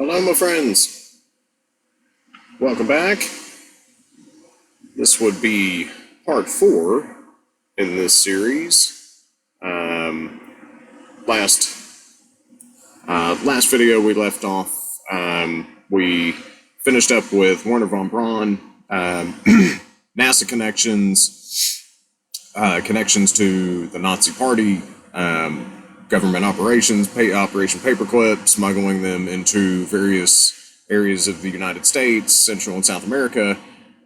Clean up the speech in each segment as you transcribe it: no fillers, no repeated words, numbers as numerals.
Hello, my friends. Welcome back. This would be part 4 in this series. Last video we left off. We finished up with Werner von Braun, NASA connections to the Nazi Party, government operations, Operation Paperclip, smuggling them into various areas of the United States, Central and South America.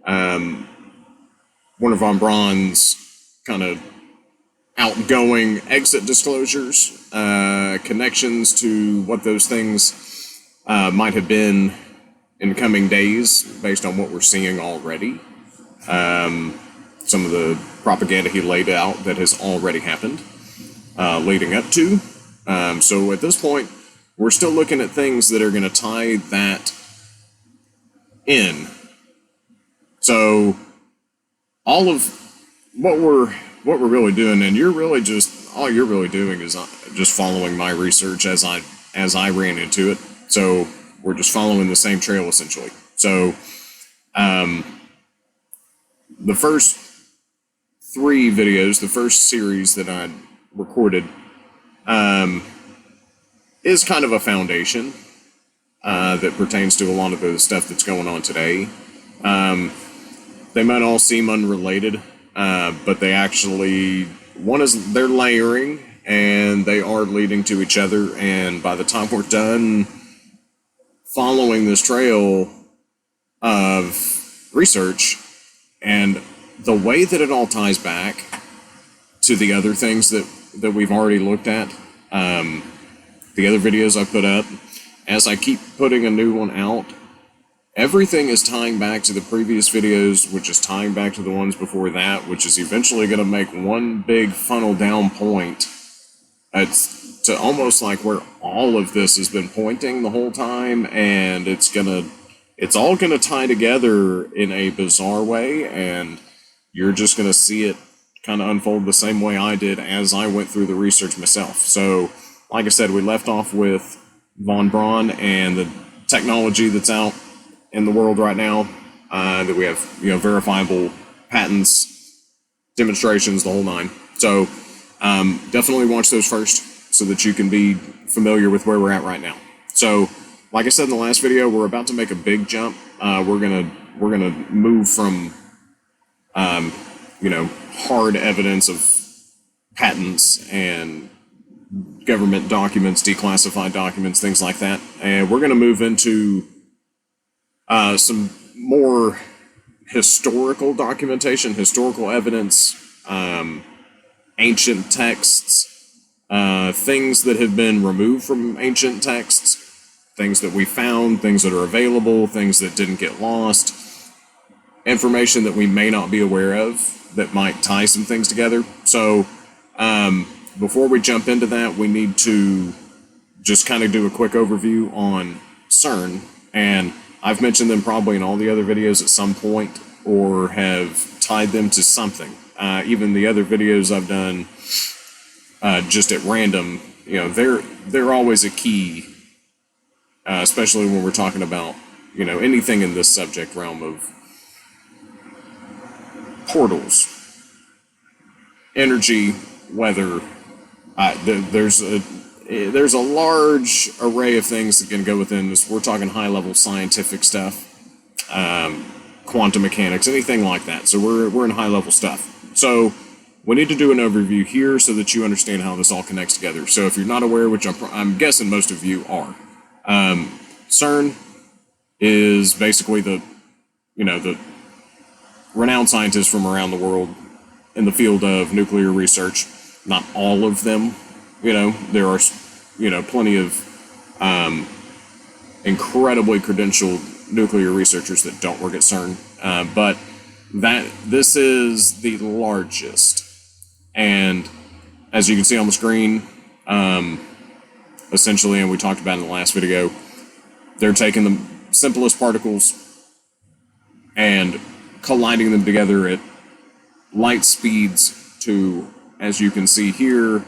Werner von Braun's kind of outgoing exit disclosures, connections to what those things might have been in coming days based on what we're seeing already. Some of the propaganda he laid out that has already happened leading up to. So at this point, we're still looking at things that are going to tie that in. So all of what we're really doing, and all you're really doing is just following my research as I ran into it. So we're just following the same trail essentially. So the first 3 videos, the first series that I recorded, is kind of a foundation that pertains to a lot of the stuff that's going on today. They might all seem unrelated, but they actually, they're layering and they are leading to each other. And by the time we're done following this trail of research and the way that it all ties back to the other things that we've already looked at, the other videos I put up, as I keep putting a new one out, everything is tying back to the previous videos, which is tying back to the ones before that, which is eventually going to make one big funnel down point. It's to almost like where all of this has been pointing the whole time, and it's all gonna tie together in a bizarre way, and you're just gonna see it kind of unfold the same way I did as I went through the research myself. So, like I said, we left off with von Braun and the technology that's out in the world right now, that we have, verifiable patents, demonstrations, the whole nine. So definitely watch those first so that you can be familiar with where we're at right now. So, like I said in the last video, we're about to make a big jump. We're gonna move from hard evidence of patents and government documents, declassified documents, things like that, and we're gonna move into some more historical documentation, historical evidence, ancient texts, things that have been removed from ancient texts, things that we found, things that are available, things that didn't get lost, information that we may not be aware of that might tie some things together. So before we jump into that, we need to just kind of do a quick overview on CERN, and I've mentioned them probably in all the other videos at some point, or have tied them to something. Even the other videos I've done just at random, they're always a key, especially when we're talking about, anything in this subject realm of portals, energy, weather. There's a large array of things that can go within this. We're talking high-level scientific stuff, quantum mechanics, anything like that. So we're in high-level stuff. So we need to do an overview here so that you understand how this all connects together. So if you're not aware, which I'm guessing most of you are, CERN is basically the renowned scientists from around the world in the field of nuclear research. Not all of them, there are, plenty of incredibly credentialed nuclear researchers that don't work at CERN, but this is the largest. And as you can see on the screen, essentially, and we talked about in the last video, they're taking the simplest particles and colliding them together at light speeds to, as you can see here,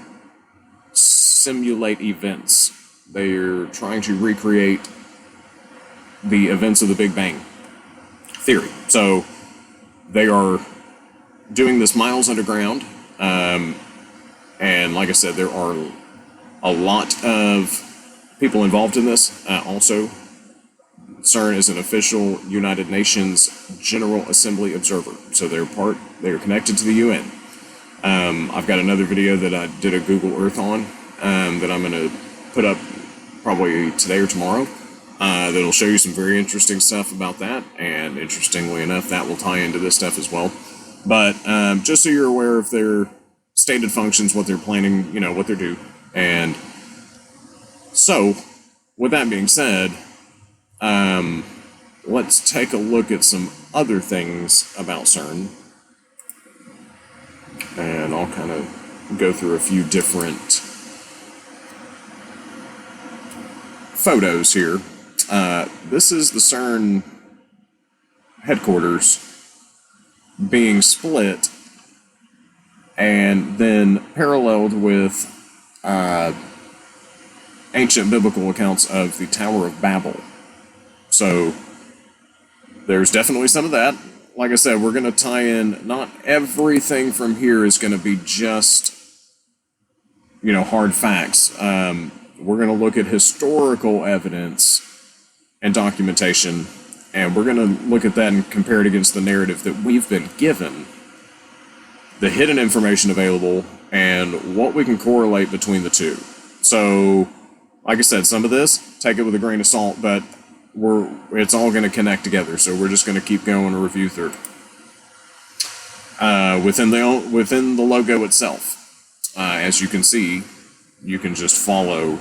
simulate events. They're trying to recreate the events of the Big Bang theory. So they are doing this miles underground, and like I said, there are a lot of people involved in this. Also, CERN is an official United Nations General Assembly observer, so they're connected to the UN. I've got another video that I did a Google Earth on that I'm going to put up probably today or tomorrow. That'll show you some very interesting stuff about that, and interestingly enough, that will tie into this stuff as well. But just so you're aware of their stated functions, what they're planning, what they're due. And so, with that being said, let's take a look at some other things about CERN. And I'll kind of go through a few different photos here. This is the CERN headquarters being split and then paralleled with ancient biblical accounts of the Tower of Babel. So there's definitely some of that. Like I said, we're going to tie in, not everything from here is going to be just, hard facts. We're going to look at historical evidence and documentation, and we're going to look at that and compare it against the narrative that we've been given, the hidden information available, and what we can correlate between the two. So, like I said, some of this, take it with a grain of salt, but it's all going to connect together, so we're just going to keep going and review through. Within the logo itself, as you can see, you can just follow.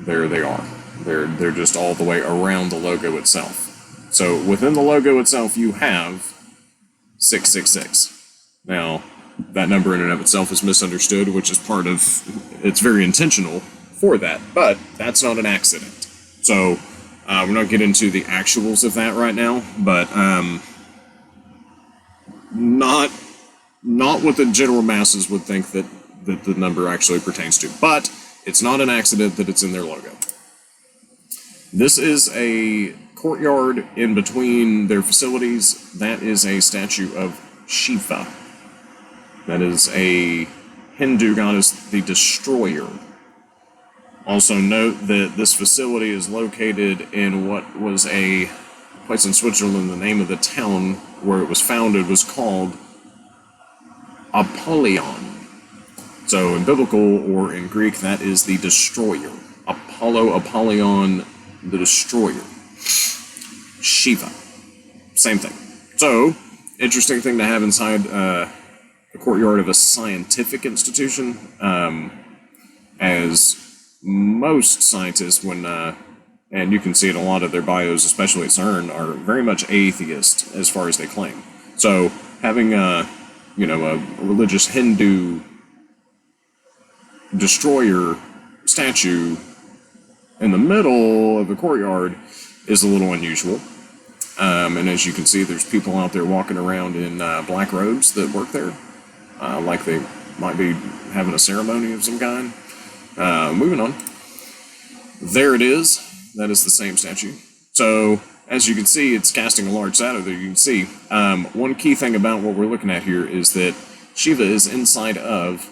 There they are. They're just all the way around the logo itself. So within the logo itself, you have 666. Now, that number in and of itself is misunderstood, which is part of. It's very intentional for that, but that's not an accident. So. We're not getting into the actuals of that right now, but not what the general masses would think that the number actually pertains to. But it's not an accident that it's in their logo. This is a courtyard in between their facilities. That is a statue of Shiva. That is a Hindu goddess, the destroyer. Also note that this facility is located in what was a place in Switzerland. The name of the town where it was founded was called Apollyon. So in biblical or in Greek, that is the destroyer. Apollyon, the destroyer. Shiva. Same thing. So, interesting thing to have inside the courtyard of a scientific institution, as most scientists, and you can see it in a lot of their bios, especially at CERN, are very much atheist as far as they claim. So having a religious Hindu destroyer statue in the middle of the courtyard is a little unusual. And as you can see, there's people out there walking around in black robes that work there, like they might be having a ceremony of some kind. Moving on. There it is. That is the same statue. So, as you can see, it's casting a large shadow there. You can see. One key thing about what we're looking at here is that Shiva is inside of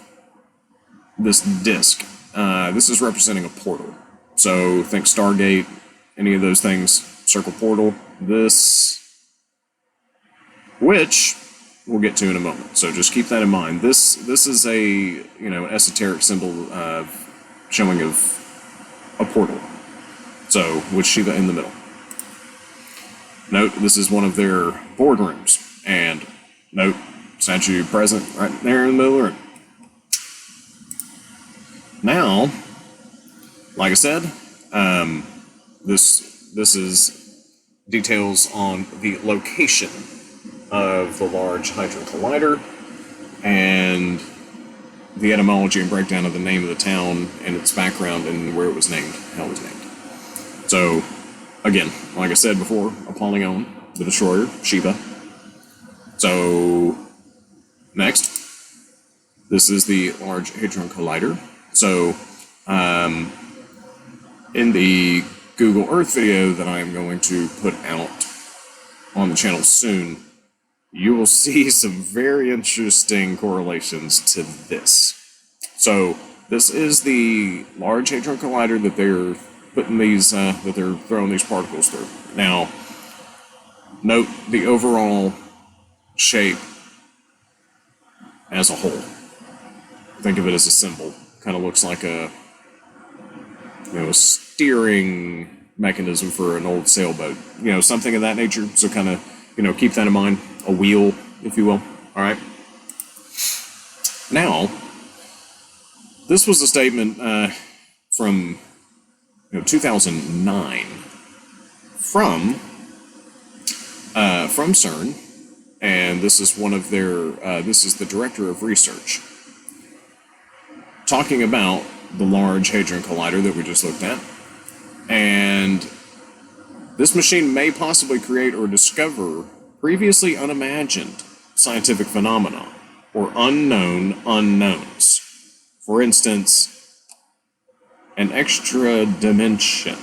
this disc. This is representing a portal. So, think Stargate, any of those things, circle portal. This, which we'll get to in a moment. So just keep that in mind. This is a esoteric symbol of showing of a portal. So with Shiva in the middle. Note this is one of their boardrooms, and note statue present right there in the middle of the room. Now, like I said, this is details on the location of the Large Hadron Collider and the etymology and breakdown of the name of the town and its background and where it was named, how it was named. So, again, like I said before, Apollyon, the destroyer, Shiva. So, next, this is the Large Hadron Collider. So, in the Google Earth video that I am going to put out on the channel soon, you will see some very interesting correlations to this. So this is the Large Hadron Collider that they're putting these, that they're throwing these particles through. Now, note the overall shape as a whole. Think of it as a symbol. Kind of looks like a, a steering mechanism for an old sailboat. Something of that nature. So kind of, keep that in mind. A wheel, if you will. All right. Now, this was a statement from 2009 from CERN, and this is one of their. This is the director of research talking about the Large Hadron Collider that we just looked at, and this machine may possibly create or discover previously unimagined scientific phenomena or unknown unknowns. For instance, an extra dimension.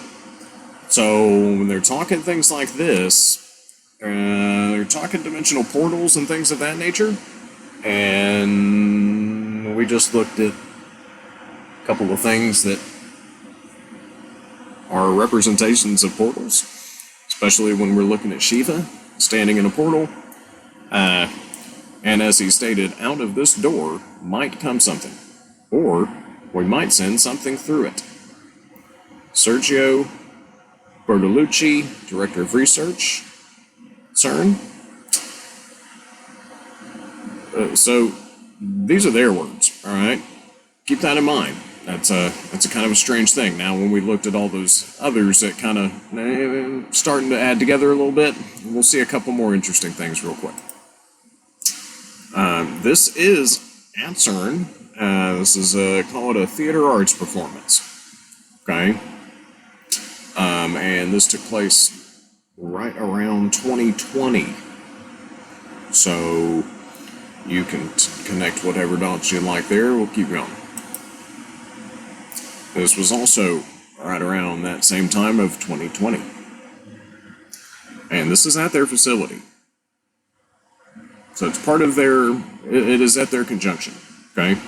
So when they're talking things like this, they're talking dimensional portals and things of that nature. And we just looked at a couple of things that are representations of portals, especially when we're looking at Shiva standing in a portal. And as he stated, out of this door might come something, or we might send something through it. Sergio Bertolucci, Director of Research, CERN. So these are their words, all right? Keep that in mind. That's a kind of a strange thing. Now, when we looked at all those others that kind of starting to add together a little bit, we'll see a couple more interesting things real quick. This is at CERN. This is call it a theater arts performance. Okay, and this took place right around 2020. So you can connect whatever dots you like there. We'll keep going. This was also right around that same time of 2020. And this is at their facility. So it's part of their, it is at their conjunction, okay?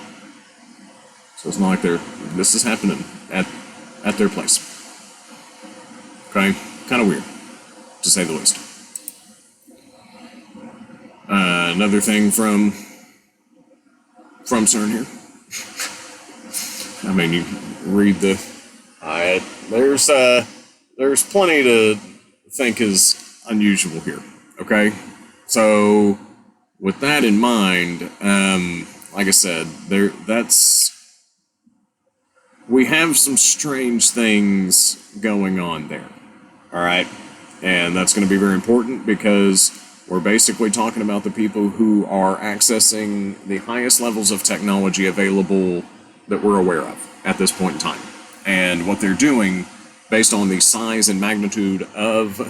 So it's not like this is happening at their place. Okay? Kind of weird, to say the least. Another thing from CERN here. I mean, you read the. There's plenty to think is unusual here. Okay, so with that in mind, like I said, we have some strange things going on there. All right, and that's going to be very important because we're basically talking about the people who are accessing the highest levels of technology available that we're aware of at this point in time. And what they're doing, based on the size and magnitude of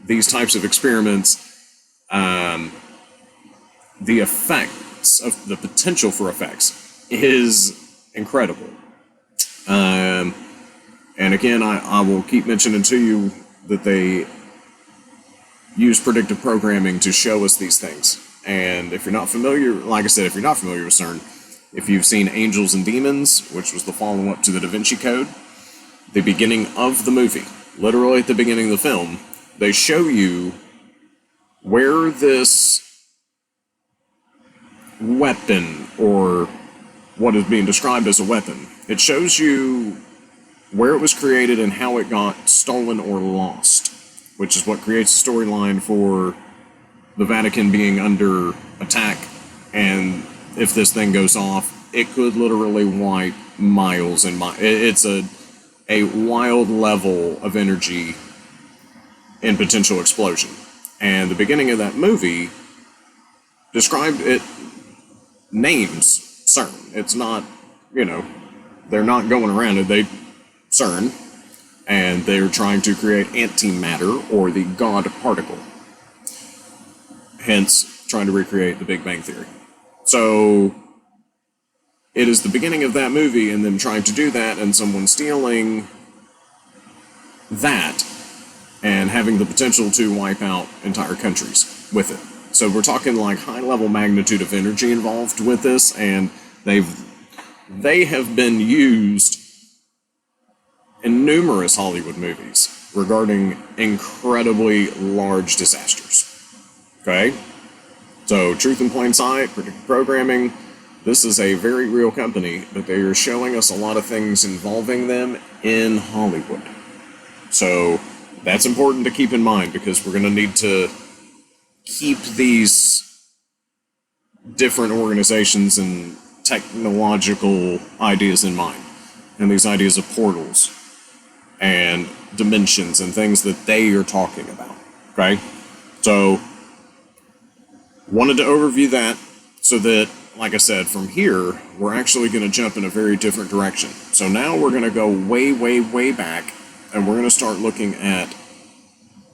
these types of experiments, the effects of the potential for effects is incredible. And again, I will keep mentioning to you that they use predictive programming to show us these things. And if you're not familiar, like I said, if you're not familiar with CERN, if you've seen Angels and Demons, which was the follow-up to the Da Vinci Code, the beginning of the movie, literally at the beginning of the film, they show you where this weapon, or what is being described as a weapon, it shows you where it was created and how it got stolen or lost, which is what creates a storyline for the Vatican being under attack, and if this thing goes off, it could literally wipe miles and miles. It's a wild level of energy in potential explosion. And the beginning of that movie described it, names CERN. It's not, they're not going around it. CERN, and they're trying to create antimatter, or the God particle. Hence, trying to recreate the Big Bang Theory. So, it is the beginning of that movie and them trying to do that, and someone stealing that and having the potential to wipe out entire countries with it. So we're talking like high level magnitude of energy involved with this, and they have been used in numerous Hollywood movies regarding incredibly large disasters. Okay? So, Truth in Plain Sight, predictive programming, this is a very real company, but they are showing us a lot of things involving them in Hollywood. So, that's important to keep in mind because we're going to need to keep these different organizations and technological ideas in mind, and these ideas of portals and dimensions and things that they are talking about. Okay? So, wanted to overview that so that, like I said, from here, we're actually going to jump in a very different direction. So now we're going to go way, way, way back, and we're going to start looking at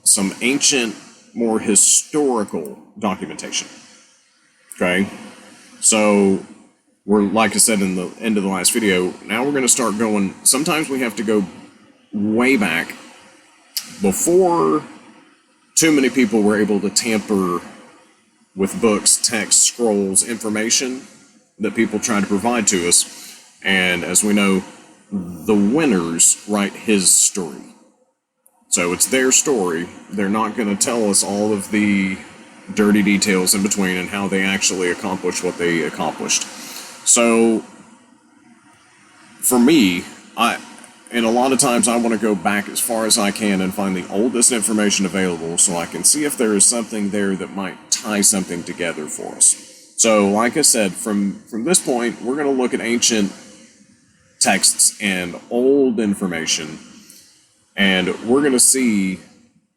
some ancient, more historical documentation. Okay? So, we're, like I said in the end of the last video, now we're going to start going, sometimes we have to go way back before too many people were able to tamper with books, text, scrolls, information that people try to provide to us. And as we know, the winners write his story. So it's their story. They're not going to tell us all of the dirty details in between and how they actually accomplished what they accomplished. So for me, and a lot of times I want to go back as far as I can and find the oldest information available so I can see if there is something there that might tie something together for us. So, like I said, from this point, we're going to look at ancient texts and old information, and we're going to see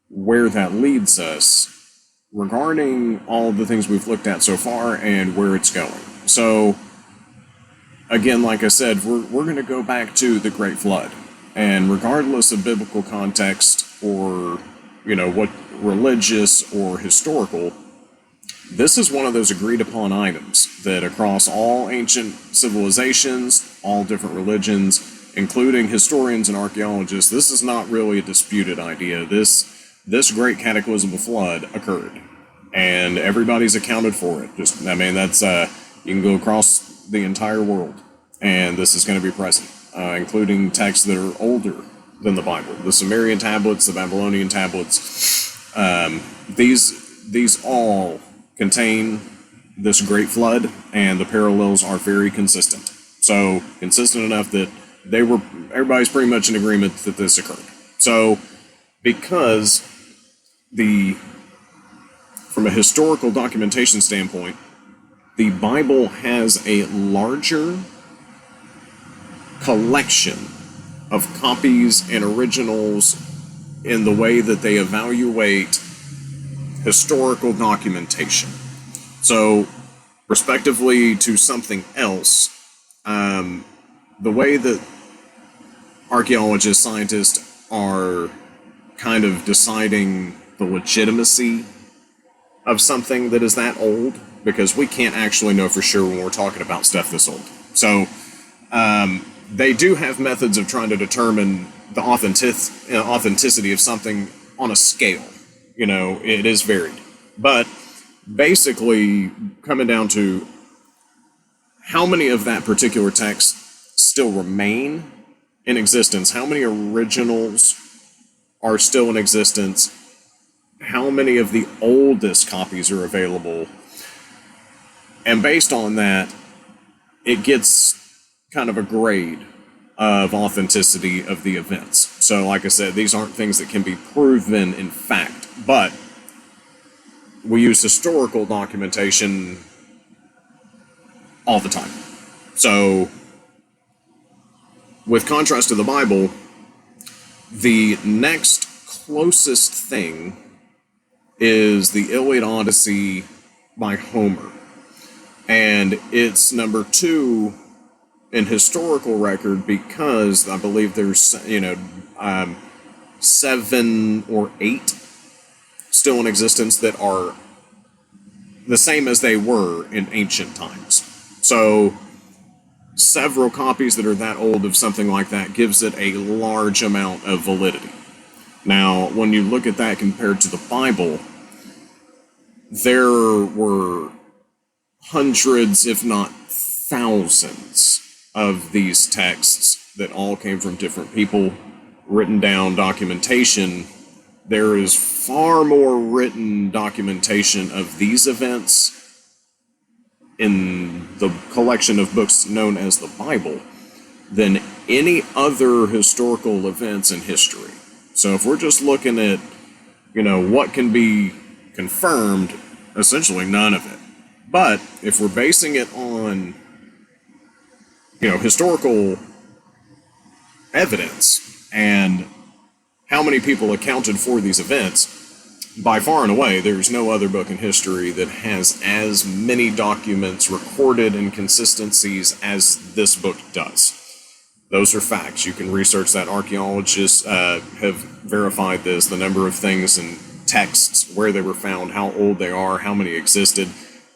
where that leads us regarding all the things we've looked at so far and where it's going. So, again, like I said, we're going to go back to the Great Flood. And regardless of biblical context or, what religious or historical, this is one of those agreed upon items that across all ancient civilizations, all different religions, including historians and archaeologists, this is not really a disputed idea. This great cataclysm of flood occurred. And everybody's accounted for it. That's, you can go across the entire world, and this is going to be present. Including texts that are older than the Bible. The Sumerian tablets, the Babylonian tablets, these all contain this great flood, and the parallels are very consistent. So, consistent enough that everybody's pretty much in agreement that this occurred. So, because from a historical documentation standpoint, the Bible has a larger collection of copies and originals in the way that they evaluate historical documentation. So, respectively to something else, the way that archaeologists, scientists are kind of deciding the legitimacy of something that is that old, because we can't actually know for sure when we're talking about stuff this old. So, they do have methods of trying to determine the authenticity of something on a scale. It is varied. But basically, coming down to how many of that particular text still remain in existence, how many originals are still in existence, how many of the oldest copies are available, and based on that, it gets kind of a grade of authenticity of the events. So, like I said, these aren't things that can be proven in fact, but we use historical documentation all the time. So, with contrast to the Bible, the next closest thing is the Iliad Odyssey by Homer. And it's number 2 in historical record because I believe there's 7 or 8 still in existence that are the same as they were in ancient times. So several copies that are that old of something like that gives it a large amount of validity. Now, when you look at that compared to the Bible, there were hundreds, if not thousands, of these texts that all came from different people, written down documentation. There is far more written documentation of these events in the collection of books known as the Bible than any other historical events in history. So if we're just looking at, what can be confirmed, essentially none of it. But if we're basing it on, historical evidence and how many people accounted for these events, by far and away, there's no other book in history that has as many documents, recorded inconsistencies as this book does. Those are facts. You can research that. Archaeologists have verified this, the number of things and texts, where they were found, how old they are, how many existed.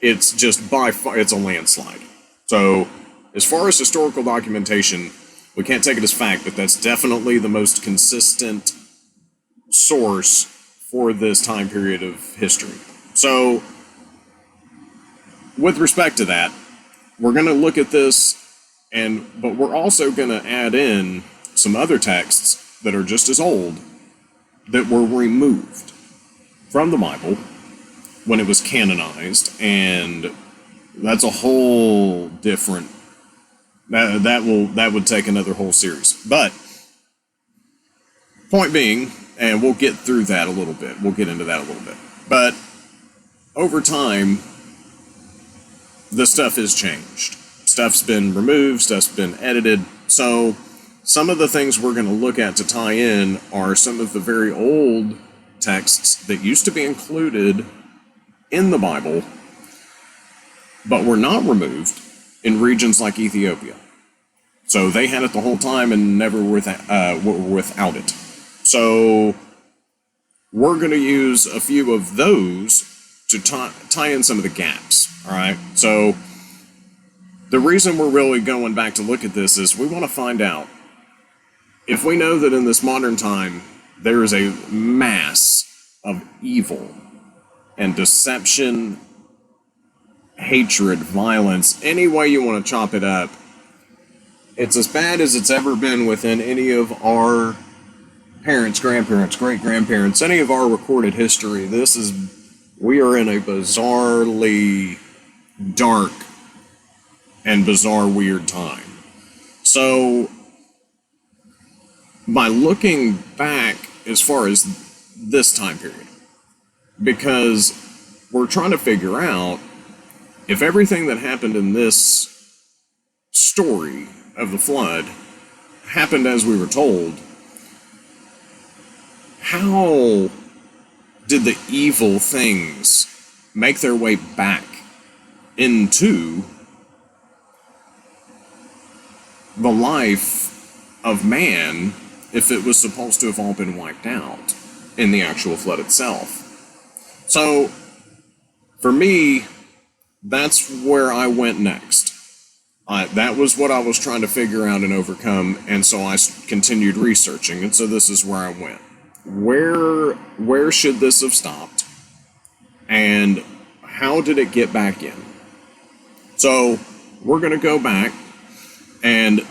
It's just by far, it's a landslide. So as far as historical documentation, we can't take it as fact, but that's definitely the most consistent source for this time period of history. So with respect to that, we're going to look at this, but we're also going to add in some other texts that are just as old that were removed from the Bible when it was canonized, and that's a whole different, that would take another whole series. But point being, and we'll get through that a little bit, we'll get into that a little bit, but over time the stuff has changed. Stuff's been removed, stuff's been edited. So some of the things we're going to look at to tie in are some of the very old texts that used to be included in the Bible, but were not removed in regions like Ethiopia. So they had it the whole time and never were without it. So we're going to use a few of those to tie in some of the gaps. All right. So the reason we're really going back to look at this is we want to find out if we know that in this modern time there is a mass of evil and deception, hatred, violence, any way you want to chop it up. It's as bad as it's ever been within any of our parents, grandparents, great-grandparents, any of our recorded history. We are in a bizarrely dark and bizarre, weird time. So, by looking back as far as this time period, because we're trying to figure out if everything that happened in this story of the flood happened as we were told, how did the evil things make their way back into the life of man if it was supposed to have all been wiped out in the actual flood itself? So, for me, that's where I went next. That was what I was trying to figure out and overcome, and so I continued researching, and so this is where I went. Where should this have stopped, and how did it get back in? So we're going to go back, and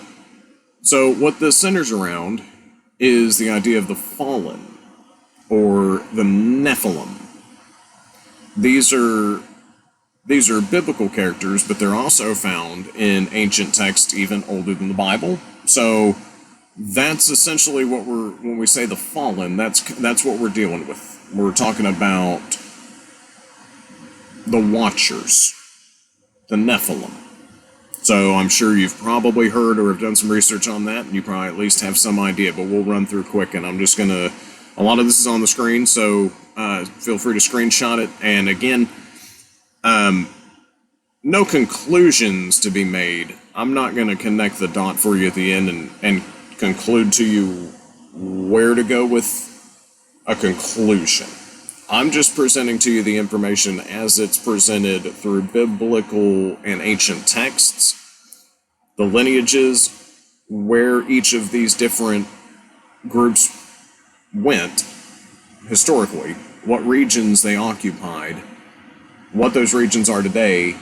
so what this centers around is the idea of the fallen, or the Nephilim. These are biblical characters, but they're also found in ancient texts even older than the Bible. So that's essentially what when we say the fallen, that's what we're dealing with. We're talking about the Watchers, the Nephilim. So I'm sure you've probably heard or have done some research on that, and you probably at least have some idea, but we'll run through quick, and I'm just going to, a lot of this is on the screen, so feel free to screenshot it. And again, no conclusions to be made. I'm not going to connect the dot for you at the end and conclude to you where to go with a conclusion. I'm just presenting to you the information as it's presented through biblical and ancient texts, the lineages, where each of these different groups went, historically, what regions they occupied, what those regions are today,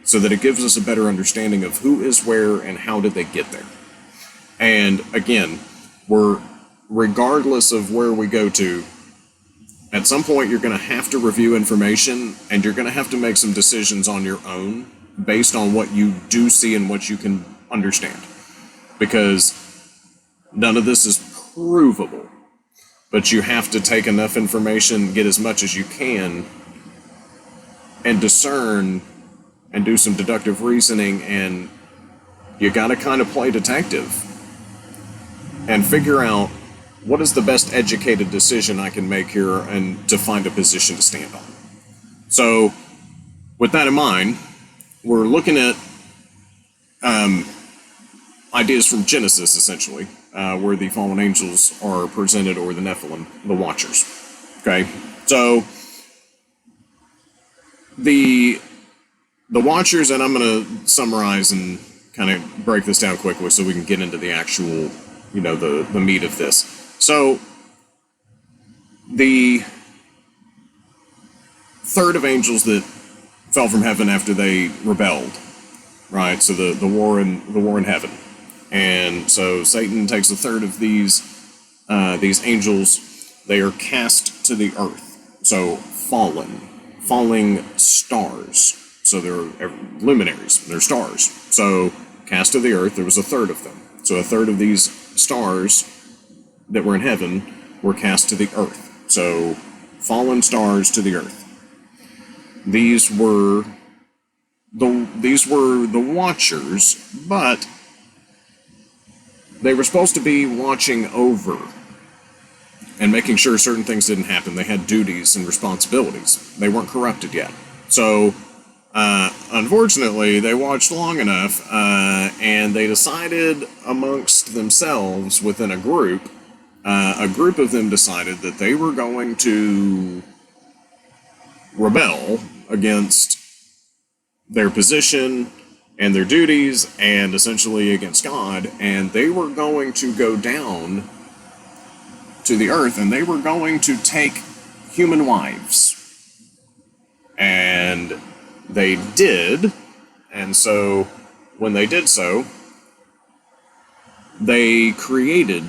so that it gives us a better understanding of who is where and how did they get there. And again, regardless of where we go to, at some point you're going to have to review information and you're going to have to make some decisions on your own based on what you do see and what you can understand. Because none of this is provable, but you have to take enough information, get as much as you can, and discern and do some deductive reasoning, and you got to kind of play detective and figure out what is the best educated decision I can make here and to find a position to stand on. So with that in mind, we're looking at ideas from Genesis, essentially, where the fallen angels are presented, or the Nephilim, the Watchers. Okay, so the Watchers, and I'm going to summarize and kind of break this down quickly so we can get into the actual, the meat of this. So the third of angels that fell from heaven after they rebelled, right? So the war in heaven. And so Satan takes a third of these angels. They are cast to the earth. So falling stars. So they're luminaries. They're stars. So cast to the earth. There was a third of them. So a third of these stars that were in heaven were cast to the earth. So fallen stars to the earth. These were the Watchers, but they were supposed to be watching over and making sure certain things didn't happen. They had duties and responsibilities. They weren't corrupted yet. So, unfortunately, they watched long enough, and they decided amongst themselves within a group of them decided that they were going to rebel against their position and their duties, and essentially against God, and they were going to go down to the earth, and they were going to take human wives. And they did, and so when they did so, they created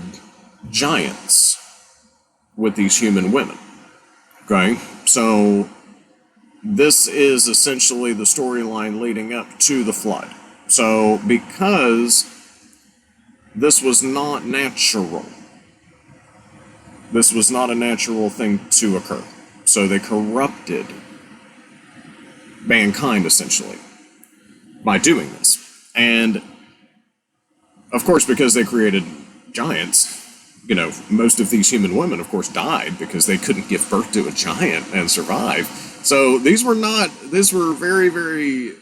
giants with these human women. Okay? So this is essentially the storyline leading up to the flood. So because this was not natural, this was not a natural thing to occur. So they corrupted mankind, essentially, by doing this. And, of course, because they created giants, most of these human women, of course, died because they couldn't give birth to a giant and survive. So these were very, very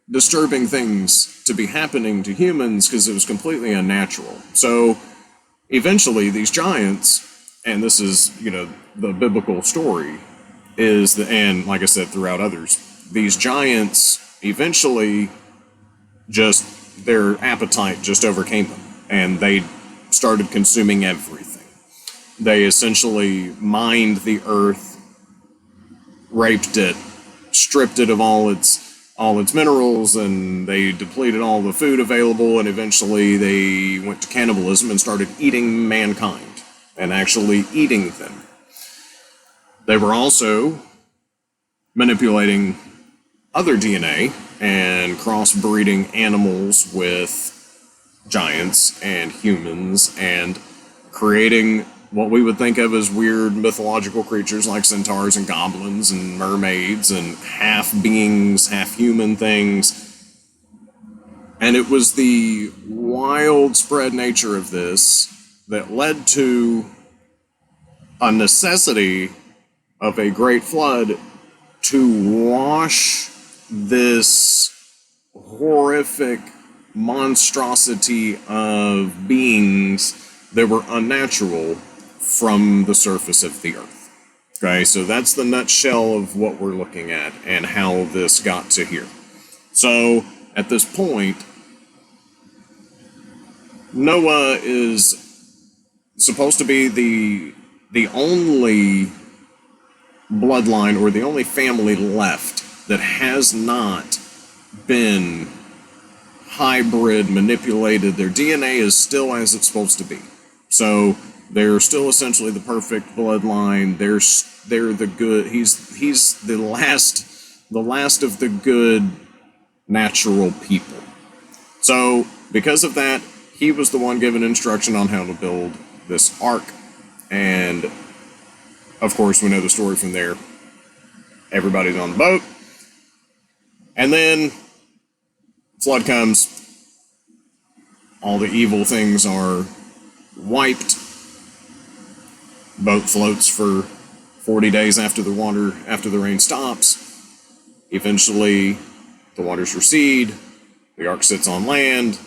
disturbing things to be happening to humans because it was completely unnatural. So eventually these giants, and this is, the biblical story, and like I said, throughout others, these giants eventually their appetite just overcame them, and they started consuming everything. They essentially mined the earth, raped it, stripped it of all its minerals, and they depleted all the food available, and eventually they went to cannibalism and started eating mankind, and actually eating them. They were also manipulating other DNA and crossbreeding animals with giants and humans, and creating what we would think of as weird mythological creatures like centaurs and goblins and mermaids and half beings, half human things. And it was the wild spread nature of this that led to a necessity of a great flood to wash this horrific monstrosity of beings that were unnatural from the surface of the earth. Okay, so that's the nutshell of what we're looking at and how this got to here. So at this point, Noah is supposed to be the only bloodline or the only family left that has not been hybrid manipulated. Their DNA is still as it's supposed to be. So they're still essentially the perfect bloodline. They're the good. He's the last of the good natural people. So because of that, he was the one given instruction on how to build this ark. And of course, we know the story from there. Everybody's on the boat. And then flood comes. All the evil things are wiped. Boat floats for 40 days after the rain stops. Eventually, the waters recede. The ark sits on land.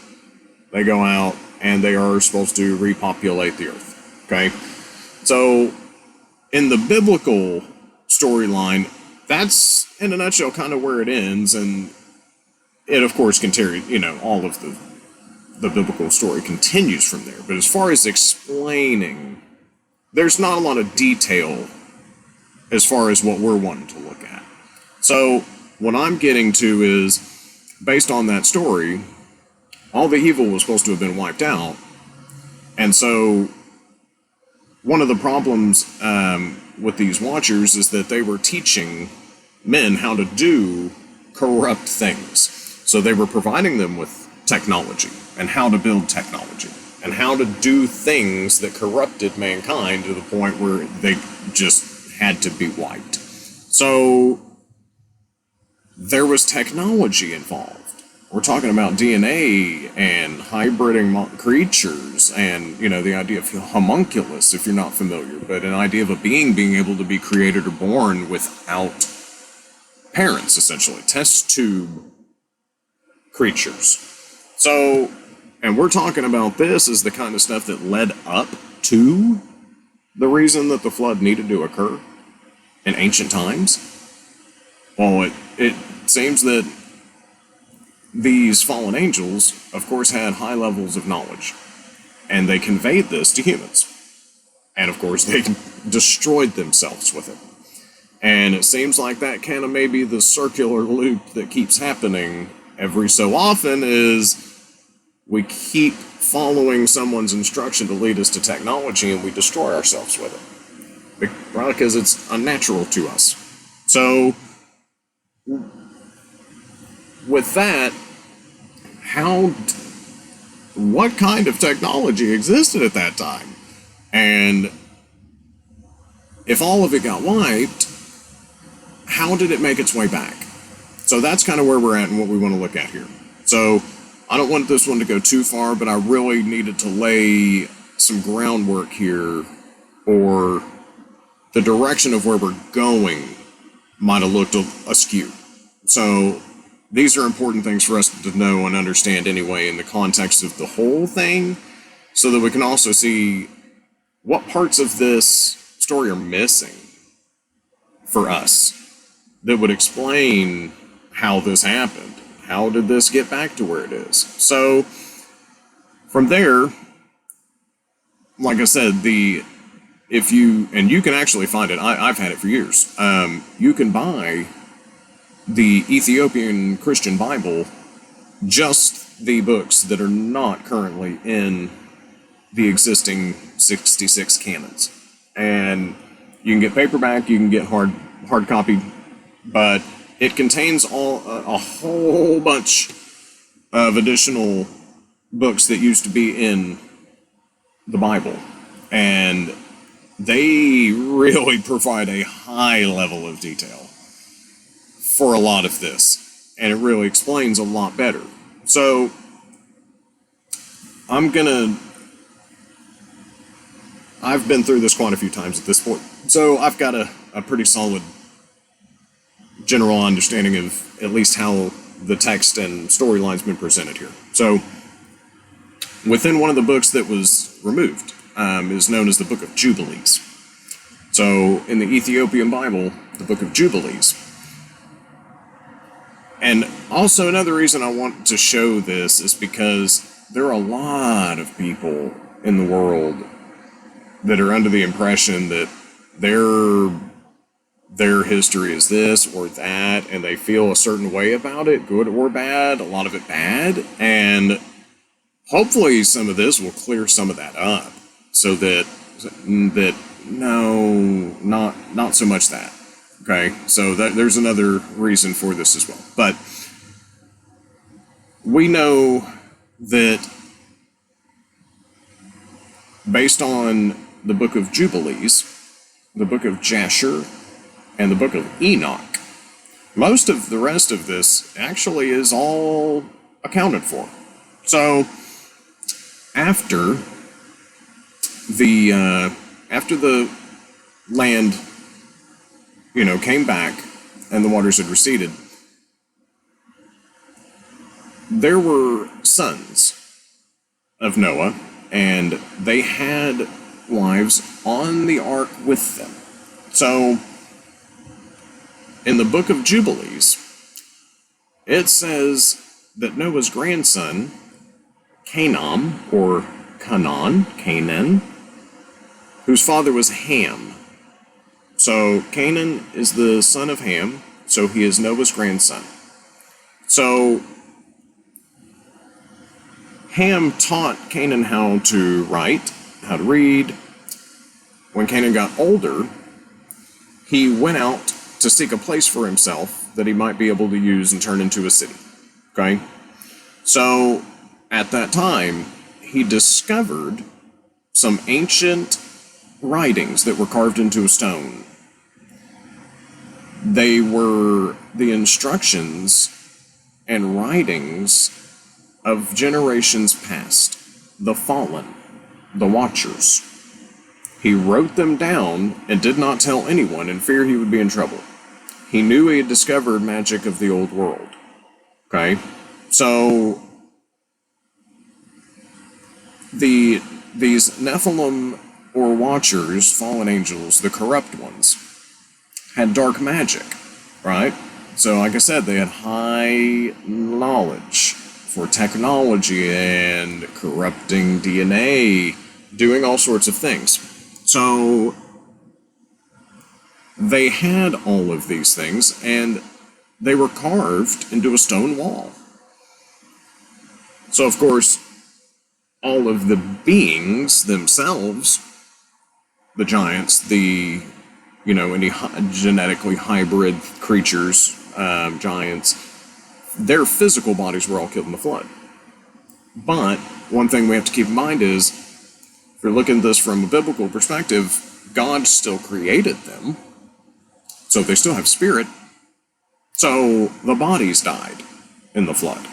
They go out, and they are supposed to repopulate the earth. Okay? So, in the biblical storyline, that's, in a nutshell, kind of where it ends, and it, of course, continues, all of the biblical story continues from there. But as far as explaining, there's not a lot of detail as far as what we're wanting to look at. So, what I'm getting to is, based on that story, all the evil was supposed to have been wiped out, and so one of the problems with these watchers is that they were teaching men how to do corrupt things. So they were providing them with technology and how to build technology and how to do things that corrupted mankind to the point where they just had to be wiped. So there was technology involved. We're talking about DNA and hybriding creatures and, the idea of homunculus, if you're not familiar, but an idea of a being able to be created or born without parents, essentially. Test tube creatures. So, and we're talking about this as the kind of stuff that led up to the reason that the flood needed to occur in ancient times. Well, it seems that these fallen angels, of course, had high levels of knowledge, and they conveyed this to humans. And of course, they destroyed themselves with it. And it seems like that kind of maybe the circular loop that keeps happening every so often is we keep following someone's instruction to lead us to technology and we destroy ourselves with it. Probably because it's unnatural to us. So, with that, what kind of technology existed at that time? And if all of it got wiped, how did it make its way back? So that's kind of where we're at and what we want to look at here. So I don't want this one to go too far, but I really needed to lay some groundwork here, or the direction of where we're going might have looked askew. So these are important things for us to know and understand anyway in the context of the whole thing, so that we can also see what parts of this story are missing for us that would explain how this happened. How did this get back to where it is? So from there, like I said, you can actually find it. I've had it for years. You can buy the Ethiopian Christian Bible, just the books that are not currently in the existing 66 canons. And you can get paperback, you can get hard copy, but it contains a whole bunch of additional books that used to be in the Bible. And they really provide a high level of detail for a lot of this, and it really explains a lot better. So I've been through this quite a few times at this point, so I've got a pretty solid general understanding of at least how the text and storyline's been presented here. So within one of the books that was removed is known as the Book of Jubilees. So in the Ethiopian Bible, the Book of Jubilees. And also another reason I want to show this is because there are a lot of people in the world that are under the impression that their their history is this or that, and they feel a certain way about it, good or bad, a lot of it bad, and hopefully some of this will clear some of that up, so that no, not so much that. Okay, so there's another reason for this as well. But we know that based on the book of Jubilees, the book of Jasher, and the book of Enoch, most of the rest of this actually is all accounted for. So after the land, came back and the waters had receded, there were sons of Noah, and they had wives on the ark with them. So in the book of Jubilees, it says that Noah's grandson, Canaan, or Canaan, whose father was Ham. So Canaan is the son of Ham, so he is Noah's grandson. So Ham taught Canaan how to write, how to read. When Canaan got older, he went out to seek a place for himself that he might be able to use and turn into a city. Okay? So at that time, he discovered some ancient writings that were carved into a stone. They were the instructions and writings of generations past, the fallen, the watchers. He wrote them down and did not tell anyone in fear he would be in trouble. He knew he had discovered magic of the old world. Okay? So these Nephilim, or watchers, fallen angels, the corrupt ones, had dark magic, right? So like I said, they had high knowledge for technology and corrupting DNA, doing all sorts of things. So they had all of these things, and they were carved into a stone wall. So of course, all of the beings themselves, the giants, any genetically hybrid creatures, giants, their physical bodies were all killed in the flood. But one thing we have to keep in mind is, if you're looking at this from a biblical perspective, God still created them, so they still have spirit. So the bodies died in the flood.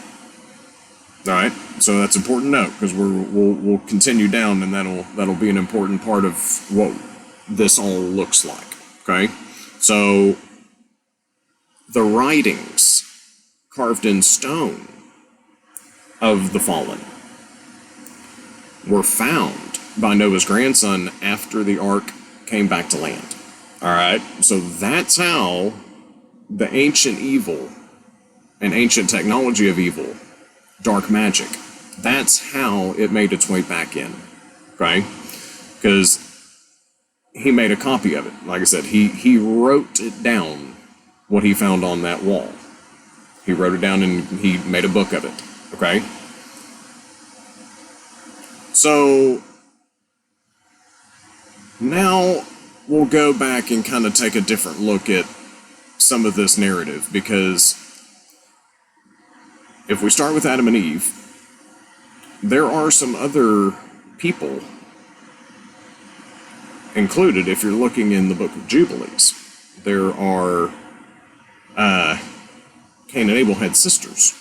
All right, so that's important to note, because we'll continue down, and that'll be an important part of what this all looks like. Okay, so the writings carved in stone of the fallen were found by Noah's grandson after the ark came back to land. All right, so that's how the ancient evil and ancient technology of evil, dark magic, that's how it made its way back in. Okay, because he made a copy of it. Like I said, he wrote it down, what he found on that wall. He wrote it down and he made a book of it. Okay? So now we'll go back and kind of take a different look at some of this narrative, because if we start with Adam and Eve, there are some other people included. If you're looking in the book of Jubilees, there are Cain and Abel had sisters,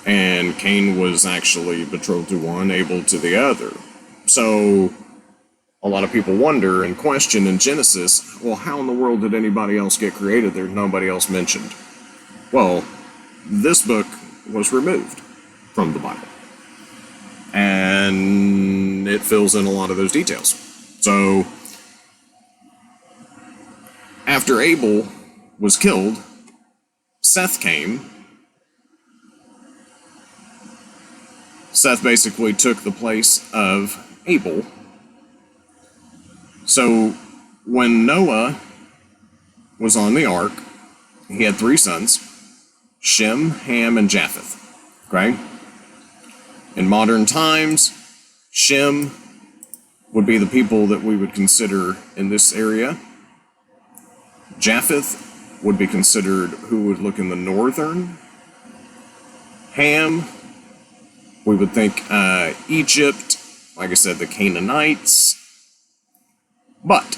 and Cain was actually betrothed to one, Abel to the other. So a lot of people wonder and question in Genesis, well, how in the world did anybody else get created? There's nobody else mentioned. Well, this book was removed from the Bible, and it fills in a lot of those details. So after Abel was killed, Seth came. Seth basically took the place of Abel. So when Noah was on the ark, he had 3 sons, Shem, Ham, and Japheth. Okay? In modern times, Shem would be the people that we would consider in this area. Japheth would be considered who would look in the northern. Ham, we would think Egypt, like I said, the Canaanites. But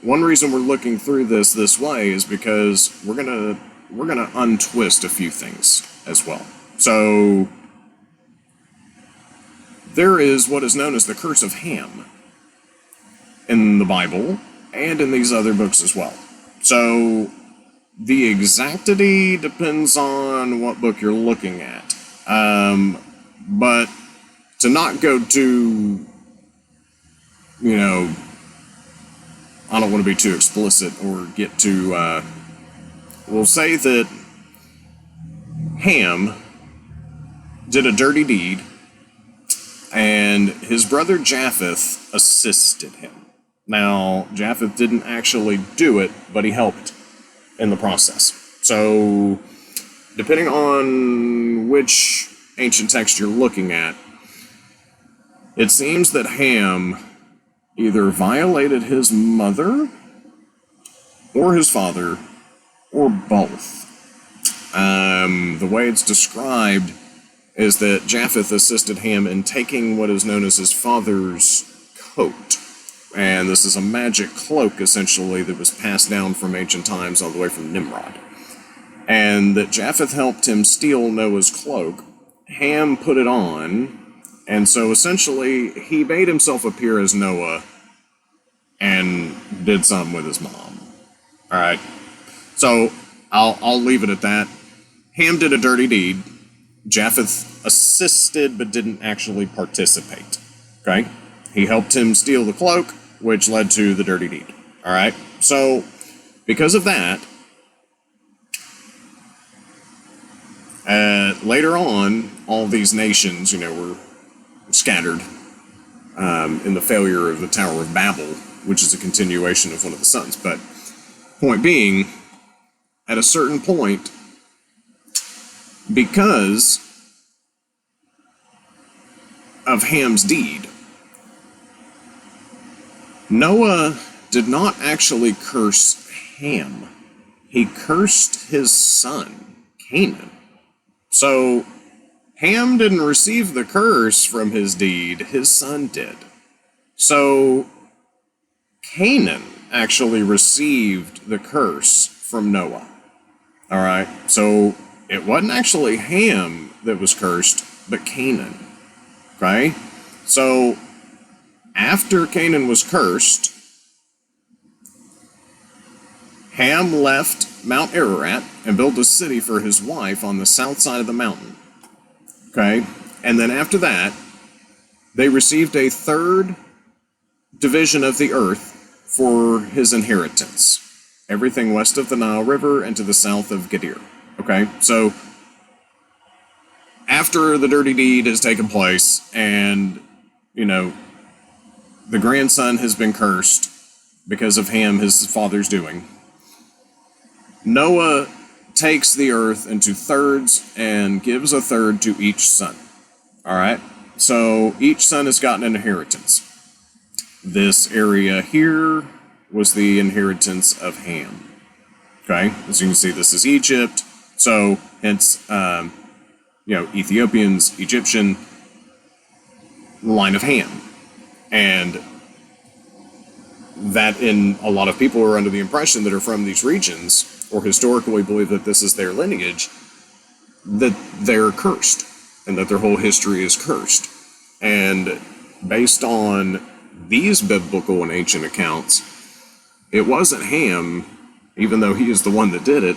one reason we're looking through this way is because we're gonna untwist a few things as well. So there is what is known as the curse of Ham in the Bible and in these other books as well. So the exactity depends on what book you're looking at. But to not go too, I don't want to be too explicit or get too, we'll say that Ham did a dirty deed and his brother Japheth assisted him. Now, Japheth didn't actually do it, but he helped in the process. So, depending on which ancient text you're looking at, it seems that Ham either violated his mother or his father or both. The way it's described is that Japheth assisted Ham in taking what is known as his father's coat. And this is a magic cloak, essentially, that was passed down from ancient times all the way from Nimrod. And that Japheth helped him steal Noah's cloak. Ham put it on, and so essentially he made himself appear as Noah and did something with his mom. Alright, so I'll leave it at that. Ham did a dirty deed. Japheth assisted but didn't actually participate. Okay? He helped him steal the cloak, which led to the dirty deed. Alright? So, because of that, later on, all these nations, were scattered in the failure of the Tower of Babel, which is a continuation of one of the sons. But, point being, at a certain point, because of Ham's deed, Noah did not actually curse Ham. He cursed his son, Canaan. So, Ham didn't receive the curse from his deed, his son did. So, Canaan actually received the curse from Noah. Alright, so it wasn't actually Ham that was cursed, but Canaan. Okay? So, after Canaan was cursed, Ham left Mount Ararat and built a city for his wife on the south side of the mountain. Okay? And then after that, they received a third division of the earth for his inheritance. Everything west of the Nile River and to the south of Gadir. Okay? So, after the dirty deed has taken place and, the grandson has been cursed because of Ham, his father's doing, Noah takes the earth into thirds and gives a third to each son. Alright? So each son has gotten an inheritance. This area here was the inheritance of Ham. Okay? As you can see, this is Egypt. So, hence, Ethiopians, Egyptian, line of Ham. And that in a lot of people are under the impression that are from these regions, or historically believe that this is their lineage, that they're cursed, and that their whole history is cursed. And based on these biblical and ancient accounts, it wasn't Ham, even though he is the one that did it.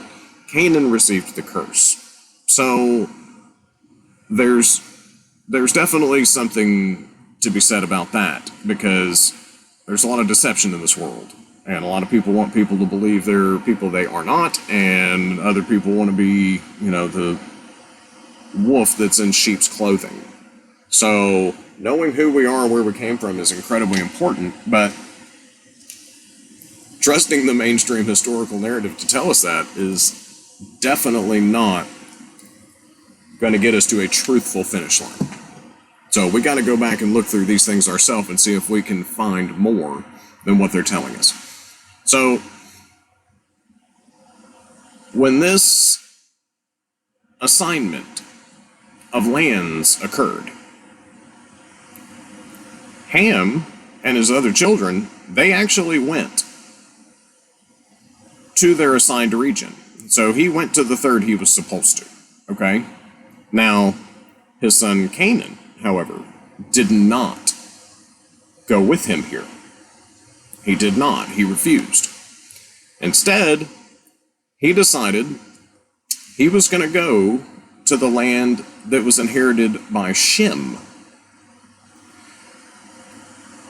Canaan received the curse. So there's definitely something to be said about that, because there's a lot of deception in this world. And a lot of people want people to believe they're people they are not, and other people want to be, the wolf that's in sheep's clothing. So, knowing who we are and where we came from is incredibly important, but trusting the mainstream historical narrative to tell us that is definitely not going to get us to a truthful finish line. So we got to go back and look through these things ourselves and see if we can find more than what they're telling us. So when this assignment of lands occurred, Ham and his other children, they actually went to their assigned region. So he went to the third he was supposed to, okay? Now, his son Canaan, however, did not go with him here. He did not. He refused. Instead, he decided he was going to go to the land that was inherited by Shem.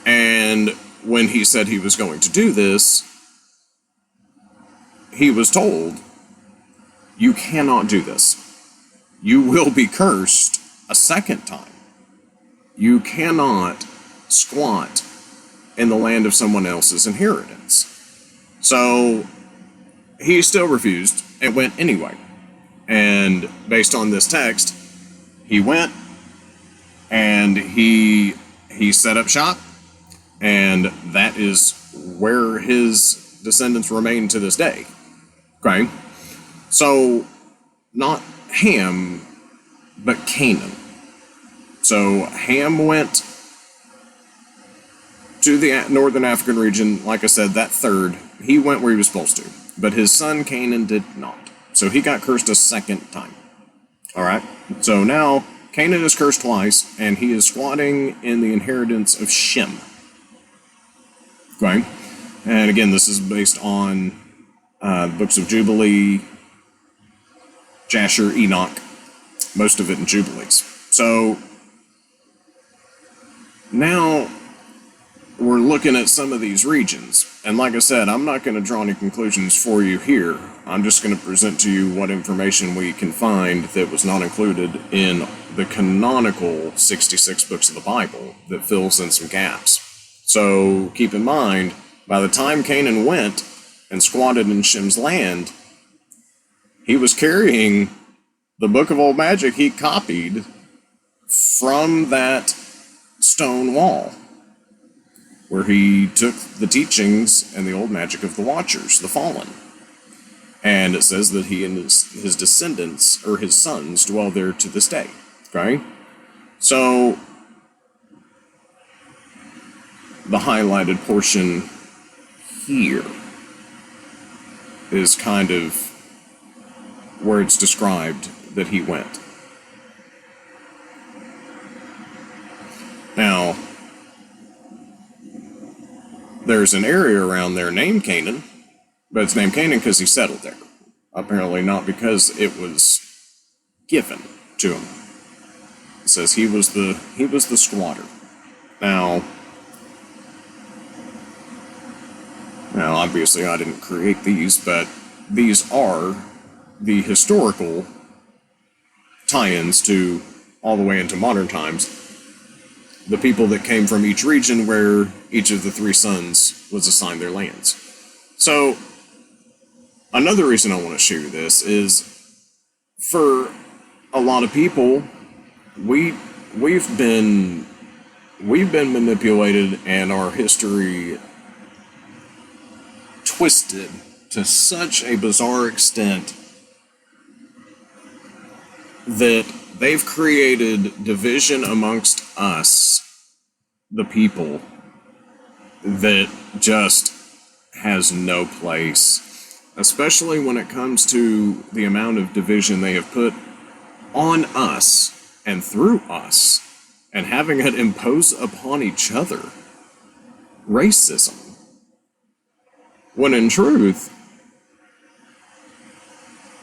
And when he said he was going to do this, he was told, you cannot do this. You will be cursed a second time. You cannot squat in the land of someone else's inheritance. So he still refused and went anyway. And based on this text, he went and he set up shop, and that is where his descendants remain to this day. Okay? So, not Ham, but Canaan. So, Ham went to the northern African region, like I said, that third. He went where he was supposed to. But his son Canaan did not. So he got cursed a second time. Alright? So now, Canaan is cursed twice, and he is squatting in the inheritance of Shem. Okay? And again, this is based on the books of Jubilee, Jasher, Enoch, most of it in Jubilees. So now we're looking at some of these regions. And like I said, I'm not going to draw any conclusions for you here. I'm just going to present to you what information we can find that was not included in the canonical 66 books of the Bible that fills in some gaps. So keep in mind, by the time Canaan went and squatted in Shem's land, he was carrying the Book of Old Magic he copied from that stone wall, where he took the teachings and the old magic of the Watchers, the Fallen. And it says that he and his descendants, or his sons, dwell there to this day. Okay? So, the highlighted portion here is kind of where it's described that he went. Now, there's an area around there named Canaan, but it's named Canaan because he settled there. Apparently not because it was given to him. It says he was the squatter. Now, obviously I didn't create these, but these are the historical tie-ins to all the way into modern times. The people that came from each region where each of the three sons was assigned their lands. So, another reason I want to share this is, for a lot of people, we've been manipulated and our history twisted to such a bizarre extent that they've created division amongst us, the people, that just has no place. Especially when it comes to the amount of division they have put on us and through us, and having it impose upon each other. Racism. When in truth,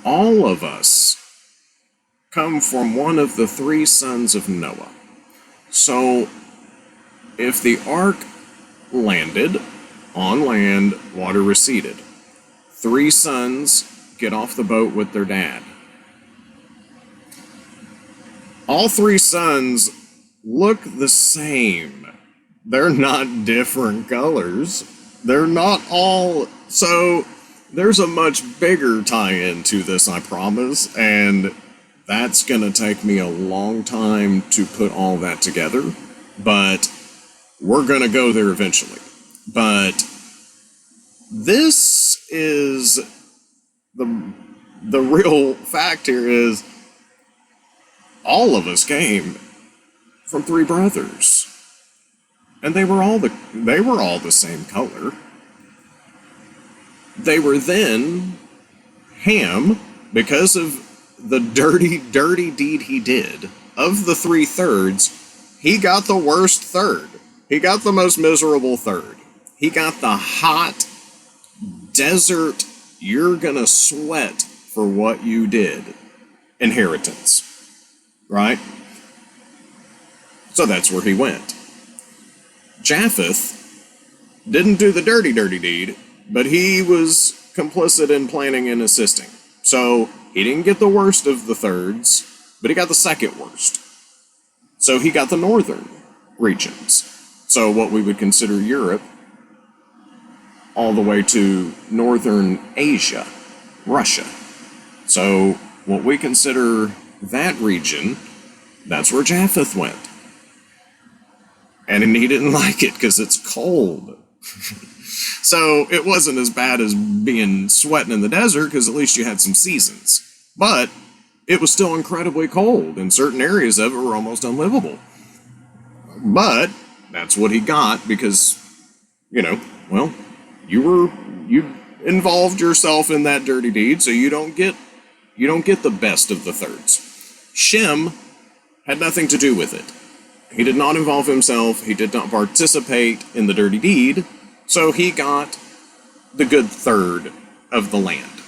all of us come from one of the three sons of Noah. So, if the ark landed on land, water receded. Three sons get off the boat with their dad. All three sons look the same. They're not different colors. They're not all. So there's a much bigger tie-in to this, I promise, and that's gonna take me a long time to put all that together, but we're gonna go there eventually. But this is the real fact here is all of us came from three brothers, and they were all the same color. They were then Ham, because of the dirty deed he did. Of the 3/3, he got the worst third. He got the most miserable third. He got the hot desert, you're gonna sweat for what you did inheritance, right? So that's where he went. Japheth didn't do the dirty deed, but he was complicit in planning and assisting. So he didn't get the worst of the thirds, but he got the second worst. So he got the northern regions. So what we would consider Europe, all the way to northern Asia, Russia. So what we consider that region, that's where Japheth went. And he didn't like it because it's cold. So it wasn't as bad as being sweating in the desert, because at least you had some seasons. But it was still incredibly cold, and certain areas of it were almost unlivable. But that's what he got because, well, you involved yourself in that dirty deed, so you don't get the best of the thirds. Shem had nothing to do with it. He did not involve himself, he did not participate in the dirty deed, so he got the good third of the land.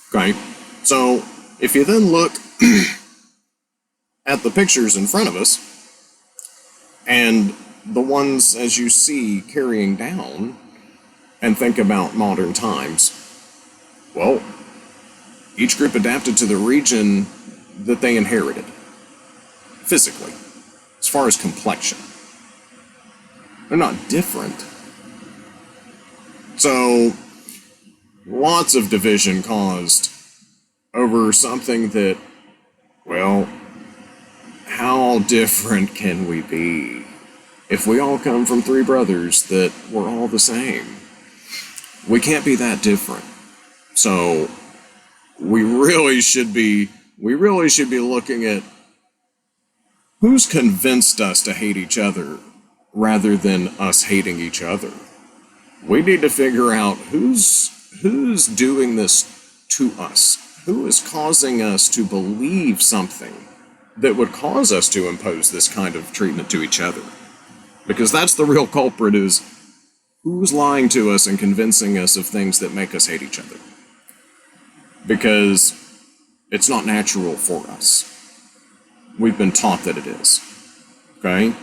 Okay? So, if you then look at the pictures in front of us, and the ones, as you see, carrying down, and think about modern times, well, each group adapted to the region that they inherited, physically, as far as complexion. They're not different. So, lots of division caused over something that, well, how different can we be if we all come from three brothers that were all the same? We can't be that different. So, we really should be looking at who's convinced us to hate each other rather than us hating each other. We need to figure out who's doing this to us. Who is causing us to believe something that would cause us to impose this kind of treatment to each other? Because that's the real culprit, is who's lying to us and convincing us of things that make us hate each other. Because it's not natural for us. We've been taught that it is. Okay?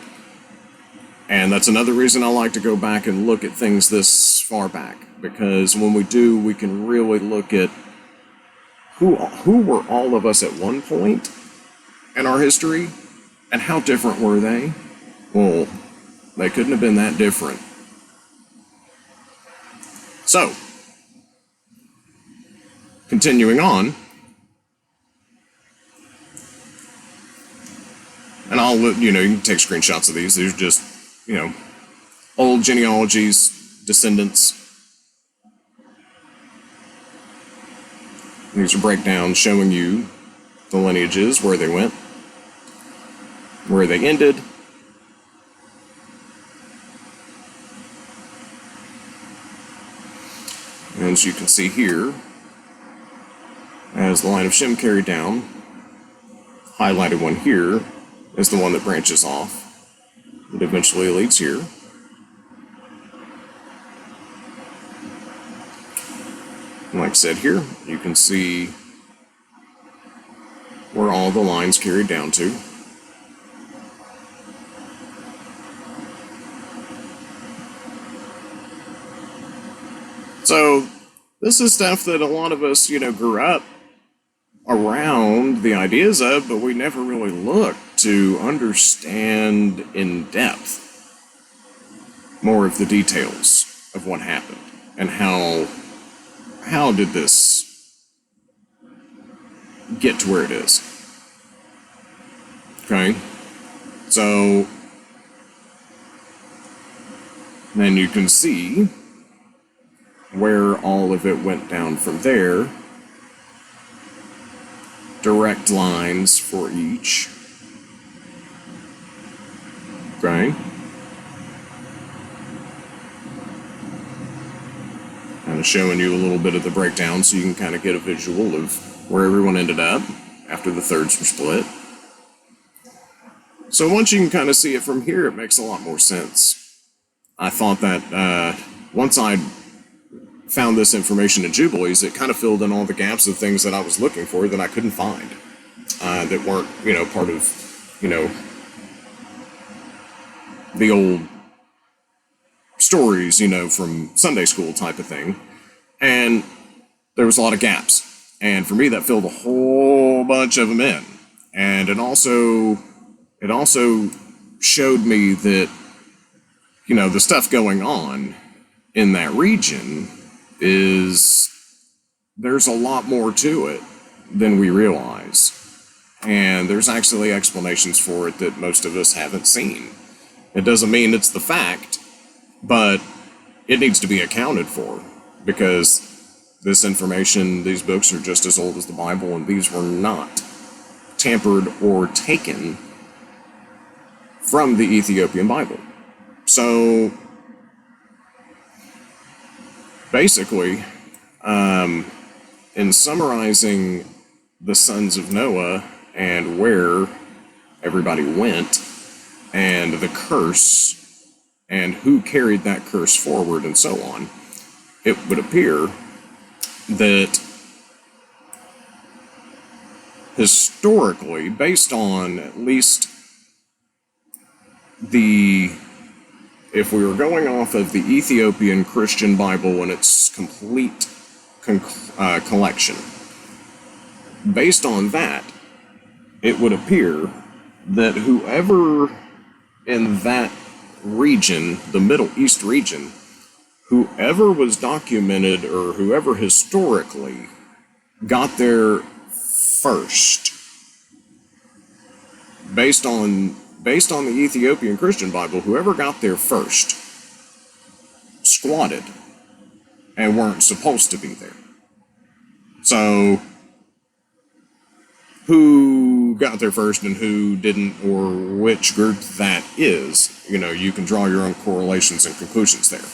And that's another reason I like to go back and look at things this far back. Because when we do, we can really look at who were all of us at one point in our history, and how different were they? Well, they couldn't have been that different. So, continuing on, and you can take screenshots of these. There's just, old genealogies, descendants. These are breakdowns showing you the lineages, where they went, where they ended. And as you can see here, as the line of Shem carried down, highlighted one here is the one that branches off. It eventually leads here. And like I said here, you can see where all the lines carried down to. So, this is stuff that a lot of us, grew up around the ideas of, but we never really looked to understand in depth more of the details of what happened and how did this get to where it is. Okay? So then you can see where all of it went down from there. Direct lines for each. Okay? Kind of showing you a little bit of the breakdown so you can kind of get a visual of where everyone ended up after the thirds were split. So once you can kind of see it from here, it makes a lot more sense. I thought that once I found this information in Jubilees, it kind of filled in all the gaps of things that I was looking for that I couldn't find, that weren't, part of, the old stories, from Sunday school type of thing. And there was a lot of gaps. And for me, that filled a whole bunch of them in. And it also showed me that, the stuff going on in that region there's a lot more to it than we realize. And there's actually explanations for it that most of us haven't seen. It doesn't mean it's the fact, but it needs to be accounted for, because this information, these books are just as old as the Bible, and these were not tampered or taken from the Ethiopian Bible. So basically, in summarizing the sons of Noah and where everybody went, and the curse, and who carried that curse forward, and so on, it would appear that historically, based on at least if we were going off of the Ethiopian Christian Bible and its complete collection, based on that, it would appear that whoever in that region, the Middle East region, whoever was documented or whoever historically got there first, based on the Ethiopian Christian Bible, whoever got there first squatted and weren't supposed to be there. So who got there first and who didn't, or which group that is, you can draw your own correlations and conclusions there.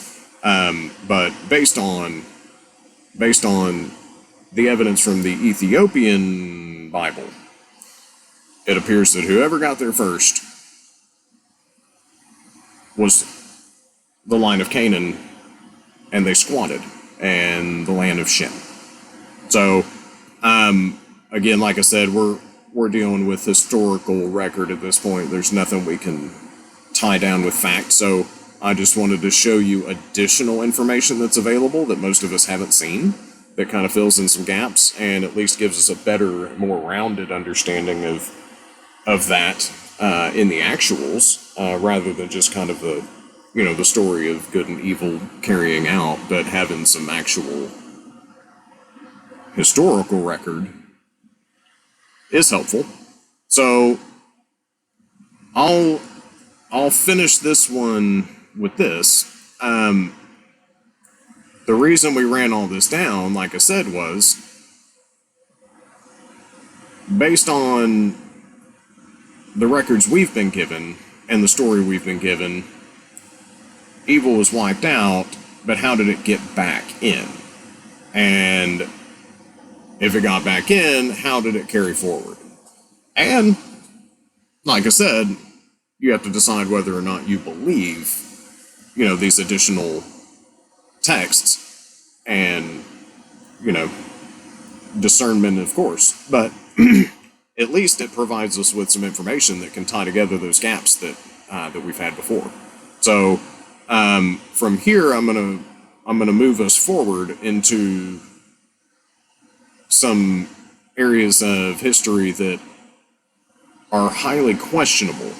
But based on the evidence from the Ethiopian Bible, it appears that whoever got there first was the line of Canaan, and they squatted, and the land of Shem. So, again, like I said, we're dealing with historical record at this point. There's nothing we can tie down with fact. So I just wanted to show you additional information that's available that most of us haven't seen, that kind of fills in some gaps and at least gives us a better, more rounded understanding of that in the actuals, rather than just kind of the story of good and evil carrying out, but having some actual historical record is helpful. So I'll finish this one with this. The reason we ran all this down, like I said, was based on the records we've been given and the story we've been given. Evil was wiped out, but how did it get back in? And if it got back in, how did it carry forward? And, like I said, you have to decide whether or not you believe, these additional texts and, discernment, of course. But at least it provides us with some information that can tie together those gaps that we've had before. So from here, I'm gonna move us forward into some areas of history that are highly questionable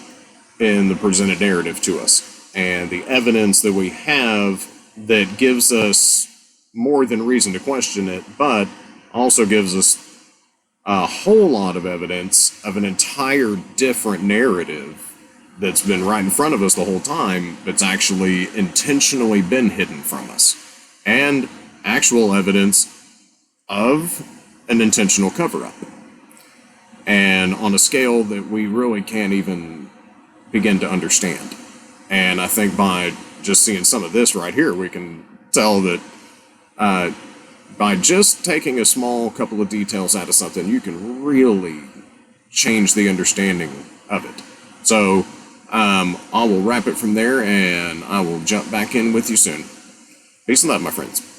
in the presented narrative to us, and the evidence that we have that gives us more than reason to question it, but also gives us a whole lot of evidence of an entire different narrative that's been right in front of us the whole time, that's actually intentionally been hidden from us. And actual evidence of an intentional cover up. And on a scale that we really can't even begin to understand. And I think by just seeing some of this right here, we can tell that by just taking a small couple of details out of something, you can really change the understanding of it. So I will wrap it from there, and I will jump back in with you soon. Peace and love, my friends.